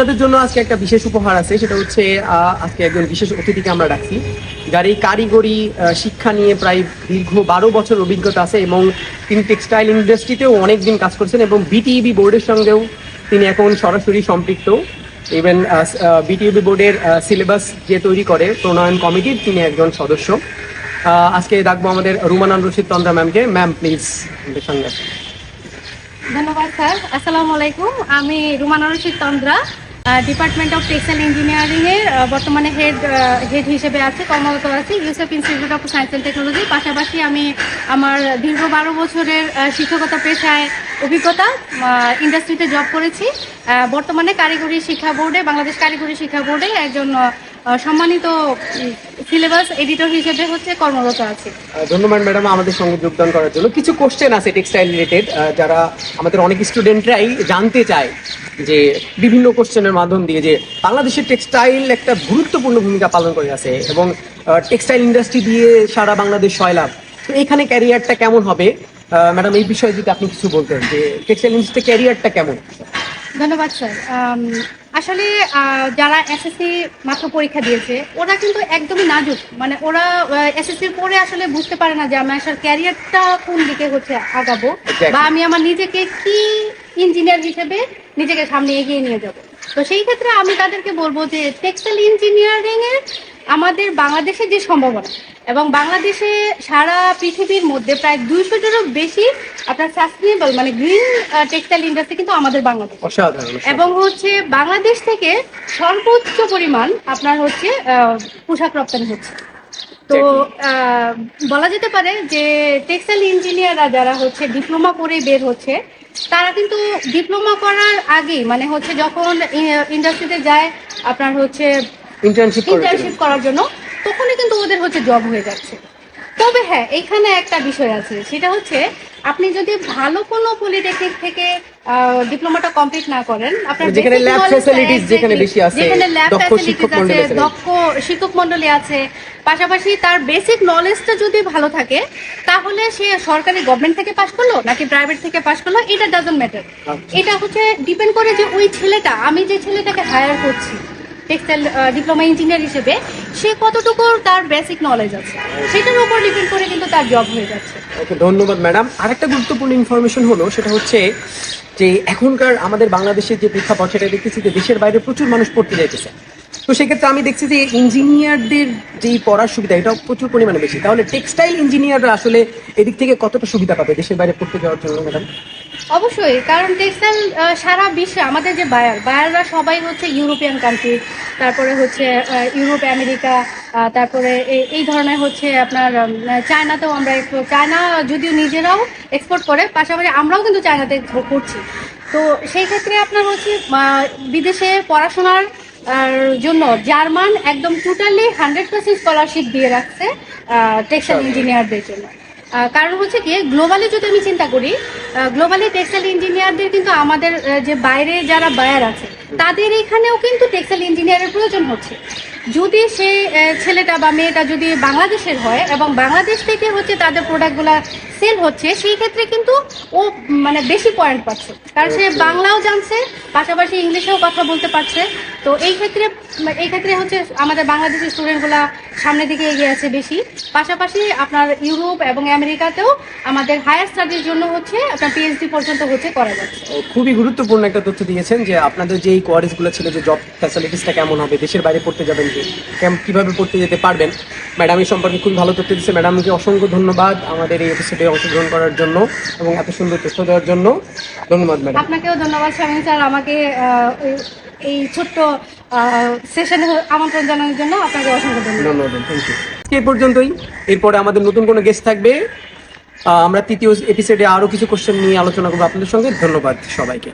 আপনাদের জন্য আজকে একটা বিশেষ উপহার আছে, সেটা হচ্ছে আজকে একজন বিশেষ অতিথিকে আমরা রাখছি, যার এই কারিগরি শিক্ষা নিয়ে প্রায় দীর্ঘ 12 বছর অভিজ্ঞতা আছে এবং তিনি টেক্সটাইল ইন্ডাস্ট্রিতেও অনেকদিন কাজ করছেন এবং বিটিইবি বোর্ডের সঙ্গেও তিনি এখন সরাসরি সম্পৃক্ত। ইভেন বিটিইবি বোর্ডের সিলেবাস যে তৈরি করে প্রণয়ন কমিটির তিনি একজন সদস্য। আজকে ডাকবো আমাদের রুমানান রশিদ তন্দ্রা ম্যামকে। ম্যাম প্লিজ আমাদের সঙ্গে আসুন। ধন্যবাদ স্যার। আসসালামু আলাইকুম। আমি Rumana Rashid Tandra, department of textile engineering এর বর্তমানে হেড হিসেবে আছি, কর্মরত আছি Yousuf institute of science and technology. পাশাপাশি আমি আমার দীর্ঘ 12 বছরের শিক্ষকতা পেশায় অভিজ্ঞতা, ইন্ডাস্ট্রিতে জব করেছি। বর্তমানে কারিগরি শিক্ষা বোর্ডে, বাংলাদেশ কারিগরি শিক্ষা বোর্ডে একজন সম্মানিত সিলেবাস এডিটর হিসেবে কর্মরত আছি। ধন্যবাদ ম্যাডাম আমাদের সঙ্গে যোগদান করার জন্য। কিছু কোশ্চেন আছে টেক্সটাইল রিলেটেড, যারা আমাদের অনেক স্টুডেন্টরাই জানতে চায় যে বিভিন্ন কোশ্চেনের মাধ্যম দিয়ে যে বাংলাদেশের টেক্সটাইল একটা গুরুত্বপূর্ণ ভূমিকা পালন করে আছে এবং টেক্সটাইল ইন্ডাস্ট্রি দিয়ে সারা বাংলাদেশ সয়লাভ। তো এখানে ক্যারিয়ারটা কেমন হবে ম্যাডাম, এই বিষয়ে যদি আপনি কিছু বলতেন যে টেক্সটাইল ইন্ডাস্ট্রি ক্যারিয়ারটা কেমন? ধন্যবাদ স্যার। আসলে যারা এসএসসি মাত্র পরীক্ষা দিয়েছে ওরা কিন্তু একদমই নাজুক, মানে ওরা এসএসসির পরে আসলে বুঝতে পারে না যে আমি আসলে ক্যারিয়ারটা কোন দিকে আগাবো বা আমি আমার নিজেকে কি ইঞ্জিনিয়ার হিসেবে নিজেকে সামনে এগিয়ে নিয়ে যাব। তো সেই ক্ষেত্রে আমি তাদেরকে বলবো যে টেক্সটাইল ইঞ্জিনিয়ারিং এর আমাদের বাংলাদেশের যে সম্ভাবনা এবং বাংলাদেশে সারা পৃথিবীর মধ্যে প্রায় 200টারও বেশি আপনার সাস্টেনেবল মানে গ্রিন টেক্সটাইল ইন্ডাস্ট্রি কিন্তু আমাদের বাংলাদেশ, এবং বাংলাদেশ থেকে সর্বোচ্চ পরিমাণ আপনার পোশাক রপ্তানি হচ্ছে। তো বলা যেতে পারে যে টেক্সটাইল ইঞ্জিনিয়াররা যারা ডিপ্লোমা করে বের হচ্ছে, তারা কিন্তু ডিপ্লোমা করার আগে মানে যখন ইন্ডাস্ট্রিতে যায় আপনার ইন্টার্নশিপ করার জন্য, তখনই কিন্তু ওদের জব হয়ে যাচ্ছে। তবে হ্যাঁ, এখানে একটা বিষয় আছে, সেটা আপনি যদি ভালো কোনো পলিটেকনিক থেকে ডিপ্লোমাটা কমপ্লিট না করেন, আপনার যেখানে ল্যাব ফ্যাসিলিটিস যেখানে বেশি আছে, দক্ষ শিক্ষক মণ্ডলী আছে, পাশাপাশি তার বেসিক নলেজটা যদি ভালো থাকে, তাহলে সে সরকারি গভর্নমেন্ট থেকে পাশ করলো নাকি প্রাইভেট থেকে পাশ করলো, এটা ডাজন্ট ম্যাটার। এটা ডিপেন্ড করে যে ওই ছেলেটা, আমি যে ছেলেটাকে হায়ার করছি টেক্সটাইল ডিপ্লোমা ইঞ্জিনিয়ার হিসেবে, সে কতটুকু তার বেসিক নলেজ আছে, সেটার উপর ডিপেন্ড করে কিন্তু তার জব হয়ে যাচ্ছে। ওকে, ধন্যবাদ ম্যাডাম। আরেকটা গুরুত্বপূর্ণ ইনফরমেশন হলো, সেটা হচ্ছে যে এখনকার আমাদের বাংলাদেশের যে প্রেক্ষাপট, সেটা দেখতেছি যে দেশের বাইরে প্রচুর মানুষ পড়তে যাইতেছে। তো সেক্ষেত্রে আমি দেখছি যে ইঞ্জিনিয়ারদের যেই পড়ার সুবিধা, এটা প্রচুর পরিমাণে বেশি। তাহলে টেক্সটাইল ইঞ্জিনিয়াররা আসলে এদিক থেকে কতটা সুবিধা পাবে দেশের বাইরে পড়তে যাওয়ার জন্য ম্যাডাম? অবশ্যই, কারণ টেক্সটাইল সারা বিশ্বে আমাদের যে বায়াররা সবাই ইউরোপিয়ান কান্ট্রি, তারপরে ইউরোপ, আমেরিকা, তারপরে এই ধরনের আপনার চায়নাতেও আমরা চায়না যদিও নিজেরাও এক্সপোর্ট করে, পাশাপাশি আমরাও কিন্তু চায়নাতে করছি। তো সেই ক্ষেত্রে আপনার বিদেশে পড়াশোনার জন্য জার্মান একদম টোটালি 100% স্কলারশিপ দিয়ে রাখছে টেক্সটাইল ইঞ্জিনিয়ারদের জন্য। কারণ কি, গ্লোবালি যদি আমি চিন্তা করি, গ্লোবালি টেক্সটাইল ইঞ্জিনিয়ারদের কিন্তু আমাদের যে বাইরে যারা বায়ার আছে, তাদের এখানেও কিন্তু টেক্সটাইল ইঞ্জিনিয়ারের প্রয়োজন হচ্ছে। যদি সে ছেলেটা বা মেয়েটা যদি বাংলাদেশের হয় এবং বাংলাদেশ থেকে তাদের প্রোডাক্টগুলা সেল হচ্ছে, সেই ক্ষেত্রে কিন্তু ও মানে বেশি পয়েন্ট পাচ্ছে, কারণ সে বাংলাও জানছে, পাশাপাশি ইংলিশেও কথা বলতে পারছে। তো এই ক্ষেত্রে আমাদের বাংলাদেশের স্টুডেন্টগুলা সামনের দিকে এগিয়ে আছে বেশি। পাশাপাশি আপনার ইউরোপ এবং আমেরিকাতেও আমাদের হায়ার স্টাডির জন্য আপনার পিএইচডি পর্যন্ত করা যাচ্ছে। খুবই গুরুত্বপূর্ণ একটা তথ্য দিয়েছেন যে আপনাদের যে এই কোয়ারিজগুলো ছিল, যে জব ফ্যাসিলিটিসটা কেমন হবে, দেশের বাইরে পড়তে যাবেন কিভাবে পড়তে যেতে পারবেন, ম্যাডাম এই সম্পর্কে খুব ভালো তথ্য দিচ্ছে। ম্যাডামকে অসংখ্য ধন্যবাদ আমাদের এই এপিসোডে অংশগ্রহণ করার জন্য এবং এত সুন্দর তথ্য দেওয়ার জন্য। ধন্যবাদ ম্যাডাম। আপনাকেও ধন্যবাদ শামীম স্যার, আমাকে এই ছোট্ট সেশনে আমন্ত্রণ জানানোর জন্য আপনাকে অসংখ্য ধন্যবাদ। Thank you. এই পর্যন্তই। এরপরে আমাদের নতুন কোনো গেস্ট থাকবে। আমরা তৃতীয় এপিসোডে আরো কিছু কোশ্চেন নিয়ে আলোচনা করবো আপনাদের সঙ্গে। ধন্যবাদ সবাইকে।